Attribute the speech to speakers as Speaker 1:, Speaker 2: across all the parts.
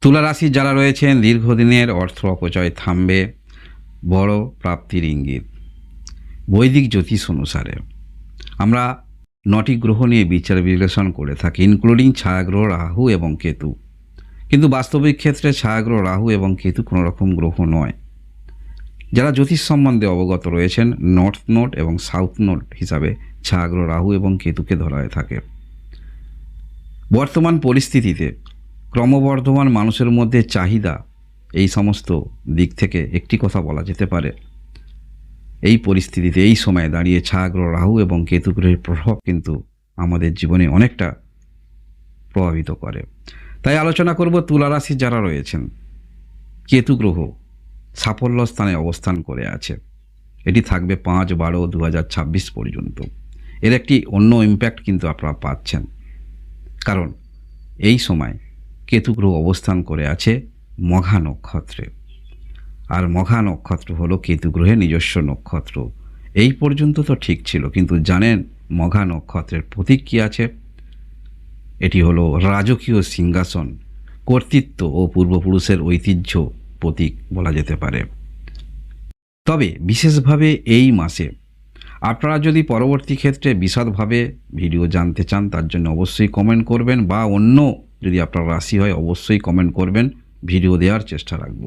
Speaker 1: তুলা রাশির যারা রয়েছেন দীর্ঘদিনের অর্থ অপচয় থামবে, বড় প্রাপ্তির ইঙ্গিত। বৈদিক জ্যোতিষ অনুসারে আমরা ৯টি গ্রহ নিয়ে বিচার বিশ্লেষণ করে থাকি, ইনক্লুডিং ছায়াগ্রহ রাহু এবং কেতু। কিন্তু বাস্তবিক ক্ষেত্রে ছায়াগ্রহ রাহু এবং কেতু কোনো রকম গ্রহ নয়। যারা জ্যোতিষ সম্বন্ধে অবগত রয়েছেন, নর্থ নোড এবং সাউথ নোড হিসাবে ছায়াগ্রহ রাহু এবং কেতুকে ধরা হয়ে থাকে। বর্তমান পরিস্থিতিতে ক্রমবর্ধমান মানুষের মধ্যে চাহিদা, এই সমস্ত দিক থেকে একটি কথা বলা যেতে পারে, এই পরিস্থিতিতে এই সময়ে দাঁড়িয়ে ছায়াগ্রহ রাহু এবং কেতু গ্রহের প্রভাব কিন্তু আমাদের জীবনে অনেকটা প্রভাবিত করে। তাই আলোচনা করব তুলা রাশি যারা রয়েছেন, কেতু গ্রহ সাফল্য স্থানে অবস্থান করে আছে। এটি থাকবে 5/12/2026 পর্যন্ত। এর একটি অন্য ইম্প্যাক্ট কিন্তু আপনারা পাচ্ছেন, কারণ এই সময় কেতু গ্রহ অবস্থান করে আছে মঘা নক্ষত্রে। আর মঘা নক্ষত্র হলো কেতু গ্রহের নিজস্ব নক্ষত্র। এই পর্যন্ত তো ঠিক ছিল, কিন্তু জানেন মঘা নক্ষত্রের প্রতীক কী আছে? এটি হলো রাজকীয় সিংহাসন, কর্তৃত্ব ও পূর্বপুরুষের ঐতিহ্য প্রতীক বলা যেতে পারে। তবে বিশেষভাবে এই মাসে আপনারা যদি পরবর্তী ক্ষেত্রে বিশদভাবে ভিডিও জানতে চান, তার জন্য অবশ্যই কমেন্ট করবেন, বা অন্য যদি আপনার রাশি হয় অবশ্যই কমেন্ট করবেন, ভিডিও দেওয়ার চেষ্টা রাখব।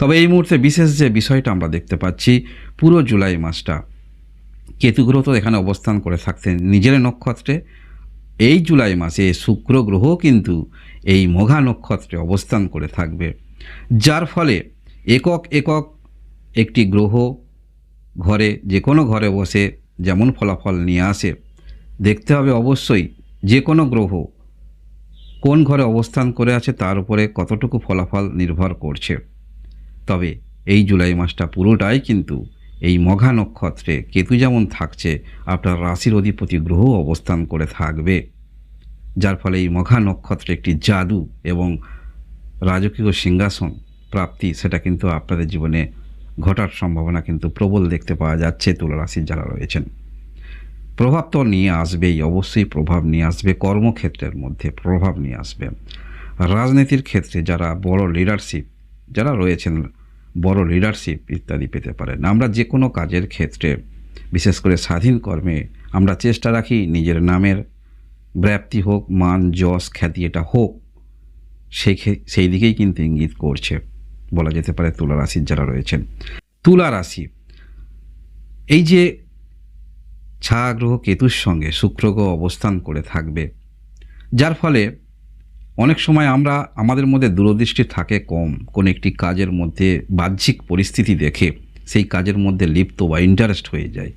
Speaker 1: তবে এই মুহূর্তে বিশেষ যে বিষয়টা আমরা দেখতে পাচ্ছি, পুরো জুলাই মাসটা কেতু গ্রহ তো এখানে অবস্থান করে থাকতেন নিজের নক্ষত্রে। এই জুলাই মাসে শুক্র গ্রহ কিন্তু এই মঘা নক্ষত্রে অবস্থান করে থাকবে, যার ফলে একক একক একটি গ্রহ ঘরে, যে কোনো ঘরে বসে যেমন ফলাফল নিয়ে আসে, দেখতে হবে অবশ্যই যে কোনো গ্রহ কোন ঘরে অবস্থান করে আছে তার উপরে কতটুকু ফলাফল নির্ভর করছে। তবে এই জুলাই মাসটা পুরোটাই কিন্তু এই মঘা নক্ষত্রে কেতু যেমন থাকছে, আপনার রাশির অধিপতি গ্রহ অবস্থান করে থাকবে, যার ফলে এই মঘা নক্ষত্রে একটি জাদু এবং রাজকীয় সিংহাসন প্রাপ্তি, সেটা কিন্তু আপনাদের জীবনে ঘটার সম্ভাবনা কিন্তু প্রবল দেখতে পাওয়া যাচ্ছে। তুলা রাশির যারা রয়েছেন, প্রভাব তো নিয়ে আসবেই, অবশ্যই প্রভাব নিয়ে আসবে। কর্মক্ষেত্রের মধ্যে প্রভাব নিয়ে আসবে। রাজনীতির ক্ষেত্রে যারা বড় লিডারশিপ যারা রয়েছেন, বড় লিডারশিপ ইত্যাদি পেতে পারেন। আমরা যে কোনো কাজের ক্ষেত্রে, বিশেষ করে স্বাধীন কর্মে, আমরা চেষ্টা রাখি নিজের নামের ব্যাপ্তি হোক, মান যশ খ্যাতি এটা হোক, সেই দিকেই কিন্তু ইঙ্গিত করছে বলা যেতে পারে তুলা রাশির যারা রয়েছেন। তুলা রাশি, এই যে ছায়াগ্রহ কেতুর সঙ্গে শুক্র গ্রহ অবস্থান করে থাকবে, যার ফলে অনেক সময় আমরা আমাদের মধ্যে দূরদৃষ্টি থাকে কম, কোন একটি কাজের মধ্যে বাহ্যিক পরিস্থিতি দেখে সেই কাজের মধ্যে লিপ্ত বা ইন্টারেস্ট হয়ে যায়,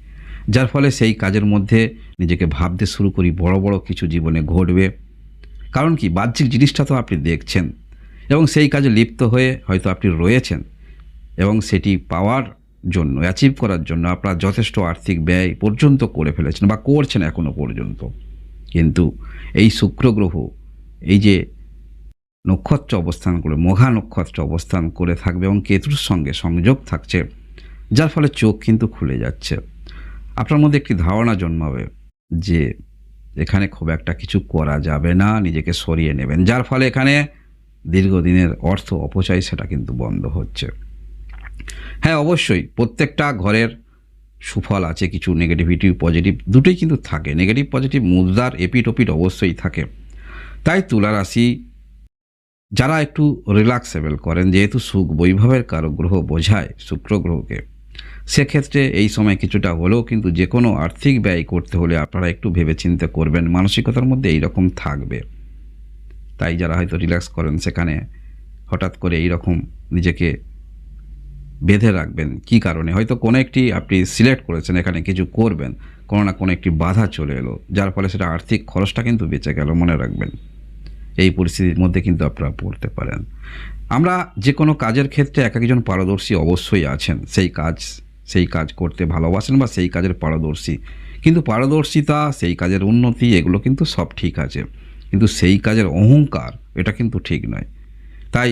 Speaker 1: যার ফলে সেই কাজের মধ্যে নিজেকে ভাবতে শুরু করি বড় বড় কিছু জীবনে ঘটবে। কারণ কি, বাহ্যিক জিনিসটা তো আপনি দেখছেন এবং সেই কাজে লিপ্ত হয়ে হয়তো আপনি রয়েছেন, এবং সেটি পাওয়ার জন্য, অ্যাচিভ করার জন্য আপনারা যথেষ্ট আর্থিক ব্যয় পর্যন্ত করে ফেলেছেন বা করছেন এখনও পর্যন্ত। কিন্তু এই শুক্র গ্রহ এই যে নক্ষত্র অবস্থান করে, মঘা নক্ষত্র অবস্থান করে থাকবে এবং কেতুর সঙ্গে সংযোগ থাকছে, যার ফলে চোখ কিন্তু খুলে যাচ্ছে। আপনার মধ্যে একটি ধারণা জন্মাবে যে এখানে খুব একটা কিছু করা যাবে না, নিজেকে সরিয়ে নেবেন, যার ফলে এখানে দীর্ঘদিনের অর্থ অপচয় সেটা কিন্তু বন্ধ হচ্ছে। হ্যাঁ, অবশ্যই প্রত্যেকটা ঘরের সুফল আছে, কিছু নেগেটিভিটি পজিটিভ দুটোই কিন্তু থাকে। নেগেটিভ পজিটিভ মুদ্রার এপিট ওপিট অবশ্যই থাকে। তাই তুলা রাশি যারা একটু রিল্যাক্সেবল করেন, যেহেতু সুখ বৈভবের কারক গ্রহ বোঝায় শুক্র গ্রহকে, সেক্ষেত্রে এই সময় কিছুটা হলেও কিন্তু যে কোনো আর্থিক ব্যয় করতে হলে আপনারা একটু ভেবেচিন্তে করবেন, মানসিকতার মধ্যে এইরকম থাকবে। তাই যারা হয়তো রিল্যাক্স করেন, সেখানে হঠাৎ করে এইরকম নিজেকে বেঁধে রাখবেন। কি কারণে? হয়তো কোনো একটি আপনি সিলেক্ট করেছেন, এখানে কিছু করবেন, কোনো না কোনো একটি বাধা চলে এলো, যার ফলে সেটা আর্থিক খরচটা কিন্তু বেঁচে গেল। মনে রাখবেন, এই পরিস্থিতির মধ্যে কিন্তু আপনারা পড়তে পারেন। আমরা যে কোনো কাজের ক্ষেত্রে এক একজন পারদর্শী অবশ্যই আছেন, সেই কাজ করতে ভালোবাসেন বা সেই কাজের পারদর্শী। কিন্তু পারদর্শিতা, সেই কাজের উন্নতি, এগুলো কিন্তু সব ঠিক আছে, কিন্তু সেই কাজের অহংকার এটা কিন্তু ঠিক নয়। তাই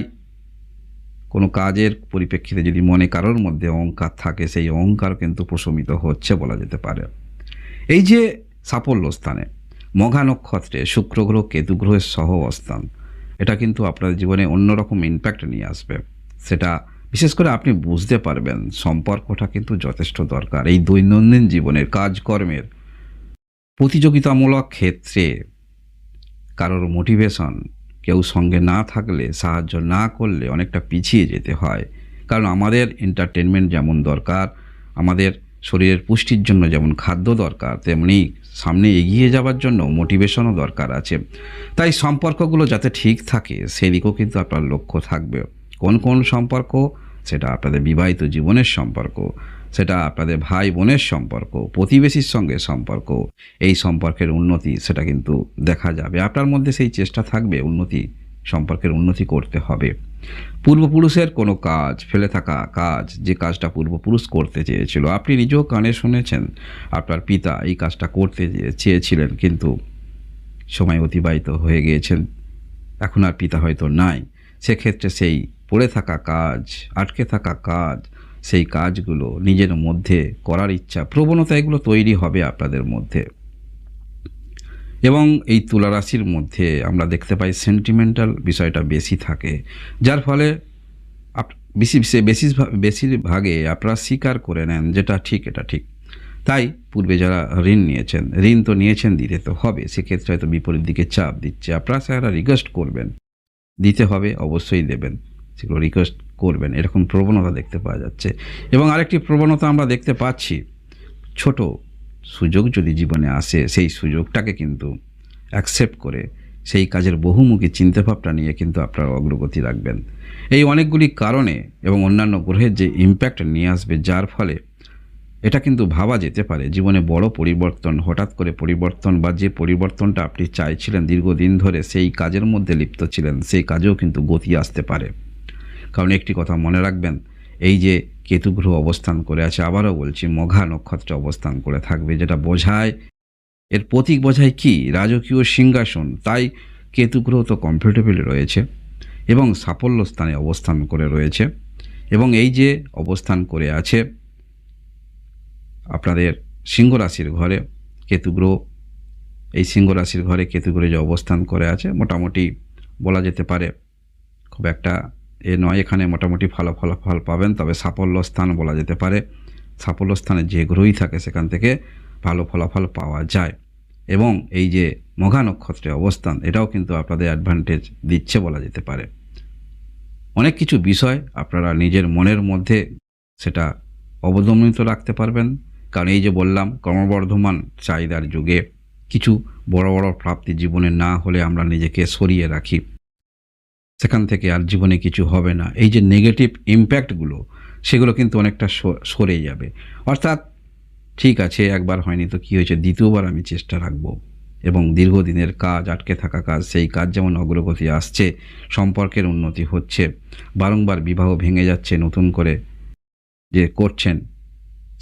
Speaker 1: কোনো কাজের পরিপ্রেক্ষিতে যদি মনে কারোর মধ্যে অহংকার থাকে, সেই অহংকার কিন্তু প্রশমিত হচ্ছে বলা যেতে পারে। এই যে সাফল্য স্থানে মঘা নক্ষত্রে শুক্র গ্রহ কেতু গ্রহের সহ অবস্থান, এটা কিন্তু আপনার জীবনে অন্যরকম ইমপ্যাক্ট নিয়ে আসবে। সেটা বিশেষ করে আপনি বুঝতে পারবেন সম্পর্কটা কিন্তু যথেষ্ট দরকার এই দৈনন্দিন জীবনের কাজকর্মের প্রতিযোগিতামূলক ক্ষেত্রে। কারোর মোটিভেশন কেউ সঙ্গে না থাকলে, সাহায্য না করলে অনেকটা পিছিয়ে যেতে হয়। কারণ আমাদের এন্টারটেনমেন্ট যেমন দরকার, আমাদের শরীরের পুষ্টির জন্য যেমন খাদ্য দরকার, তেমনি সামনে এগিয়ে যাওয়ার জন্য মোটিভেশনও দরকার আছে। তাই সম্পর্কগুলো যাতে ঠিক থাকে সেদিকেও কিন্তু আপনার লক্ষ্য থাকবে। কোন কোন সম্পর্ক? সেটা আপনাদের বিবাহিত জীবনের সম্পর্ক, সেটা আপনাদের ভাই বোনের সম্পর্ক, প্রতিবেশীর সঙ্গে সম্পর্ক, এই সম্পর্কের উন্নতি সেটা কিন্তু দেখা যাবে। আপনার মধ্যে সেই চেষ্টা থাকবে সম্পর্কের উন্নতি করতে হবে। পূর্বপুরুষের কোনো কাজ, ফেলে থাকা কাজ, যে কাজটা পূর্বপুরুষ করতে চেয়েছিল, আপনি নিজেও কানে শুনেছেন আপনার পিতা এই কাজটা করতে চেয়েছিলেন, কিন্তু সময় অতিবাহিত হয়ে গিয়েছেন, এখন আর পিতা হয়তো নাই। সেক্ষেত্রে সেই পড়ে থাকা কাজ, আটকে থাকা কাজ, সেই কাজগুলো নিজের মধ্যে করার ইচ্ছা, প্রবণতা, এগুলো তৈরি হবে আপনাদের মধ্যে। এবং এই তুলা রাশির মধ্যে আমরা দেখতে পাই সেন্টিমেন্টাল বিষয়টা বেশি থাকে, যার ফলে বেশিরভাগে আপনারা স্বীকার করে নেন যেটা ঠিক, এটা ঠিক। তাই পূর্বে যারা ঋণ তো নিয়েছেন, দিতে তো হবে। সেক্ষেত্রে হয়তো বিপরীত দিকে চাপ দিচ্ছে, আপনারা সেটা রিকোয়েস্ট করবেন, দিতে হবে, অবশ্যই দেবেন, সেগুলো রিকোয়েস্ট করবেন, এরকম প্রবণতা দেখতে পাওয়া যাচ্ছে। এবং আরেকটি প্রবণতা আমরা দেখতে পাচ্ছি, ছোট সুযোগ যদি জীবনে আসে সেই সুযোগটাকে কিন্তু অ্যাকসেপ্ট করে সেই কাজের বহুমুখী চিন্তাভাবনা নিয়ে কিন্তু আপনারা অগ্রগতি রাখবেন। এই অনেকগুলি কারণে এবং অন্যান্য গ্রহের যে ইম্প্যাক্ট নিয়ে আসবে, যার ফলে এটা কিন্তু ভাবা যেতে পারে জীবনে বড় পরিবর্তন, হঠাৎ করে পরিবর্তন, বা যে পরিবর্তনটা আপনি চাইছিলেন দীর্ঘদিন ধরে, সেই কাজের মধ্যে লিপ্ত ছিলেন, সেই কাজেও কিন্তু গতি আসতে পারে। কারণ একটি কথা মনে রাখবেন, এই যে কেতু গ্রহ অবস্থান করে আছে, আবারও বলছি মঘা নক্ষত্রে অবস্থান করে থাকবে, যেটা বোঝায়, এর প্রতীক বোঝায় কি? রাজকীয় সিংহাসন। তাই কেতু গ্রহ তো কমফোর্টেবল রয়েছে এবং সাফল্য স্থানে অবস্থান করে রয়েছে। এবং এই যে অবস্থান করে আছে আপনাদের সিংহ রাশির ঘরে কেতু গ্রহ, এই সিংহ রাশির ঘরে কেতু গ্রহ যে অবস্থান করে আছে, মোটামুটি বলা যেতে পারে খুব একটা নয়, এখানে মোটামুটি ভালো ফলাফল পাবেন। তবে সাফল্য স্থান বলা যেতে পারে, সাফল্য স্থানে যে গ্রহই থাকে সেখান থেকে ভালো ফলাফল পাওয়া যায়। এবং এই যে মঘা নক্ষত্রে অবস্থান, এটাও কিন্তু আপনাদের অ্যাডভান্টেজ দিচ্ছে বলা যেতে পারে। অনেক কিছু বিষয় আপনারা নিজের মনের মধ্যে সেটা অবদমিত রাখতে পারবেন। কারণ এই যে বললাম, ক্রমবর্ধমান চাহিদার যুগে কিছু বড় বড় প্রাপ্তি জীবনে না হলে আমরা নিজেকে সরিয়ে রাখি, সেখান থেকে আর জীবনে কিছু হবে না। এই যে নেগেটিভ ইম্প্যাক্টগুলো, সেগুলো কিন্তু অনেকটা সরে যাবে। অর্থাৎ ঠিক আছে, একবার হয়নি তো কী হয়েছে, দ্বিতীয়বার আমি চেষ্টা রাখব। এবং দীর্ঘদিনের কাজ, আটকে থাকা কাজ, সেই কাজ যেমন অগ্রগতি আসছে, সম্পর্কের উন্নতি হচ্ছে, বারংবার বিবাহ ভেঙে যাচ্ছে, নতুন করে যে করছেন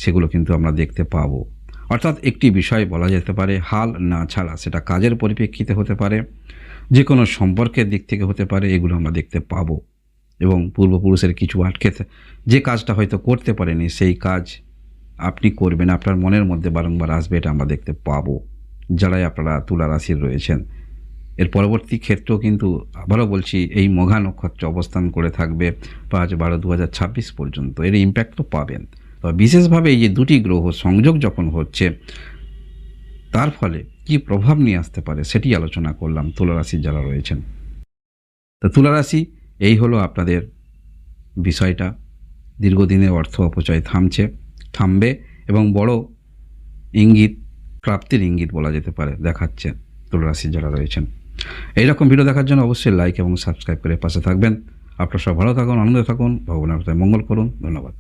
Speaker 1: সেগুলো কিন্তু আমরা দেখতে পাবো। অর্থাৎ একটি বিষয় বলা যেতে পারে, হাল না ছাড়া, সেটা কাজের পরিপ্রেক্ষিতে হতে পারে, যে কোনো সম্পর্কের দিক থেকে হতে পারে, এগুলো আমরা দেখতে পাবো। এবং পূর্বপুরুষের কিছু যে কাজটা হয়তো করতে পারেনি, সেই কাজ আপনি করবেন, আপনার মনের মধ্যে বারংবার আসবে, এটা আমরা দেখতে পাবো যারাই আপনারা তুলা রাশির রয়েছেন। এর পরবর্তী ক্ষেত্রেও কিন্তু আবারও বলছি, এই মঘা নক্ষত্রে অবস্থান করে থাকবে 5/12/2026 পর্যন্ত, এর ইম্প্যাক্ট তো পাবেন। তবে বিশেষভাবে এই যে দুটি গ্রহ সংযোগ যখন হচ্ছে, তার ফলে কি প্রভাব নিয়ে আসতে পারে সেটি আলোচনা করলাম তুলা রাশির যারা রয়েছেন। তো তুলা রাশি, এই হলো আপনাদের বিষয়টা। দীর্ঘদিনের অর্থ অপচয় থামবে এবং বড় ইঙ্গিত, প্রাপ্তির ইঙ্গিত বলা যেতে পারে, দেখাচ্ছে তুলা রাশির যারা রয়েছেন। এইরকম ভিডিও দেখার জন্য অবশ্যই লাইক এবং সাবস্ক্রাইব করে পাশে থাকবেন। আপনারা সব ভালো থাকুন, আনন্দে থাকুন, ভগবানের মঙ্গল করুন। ধন্যবাদ।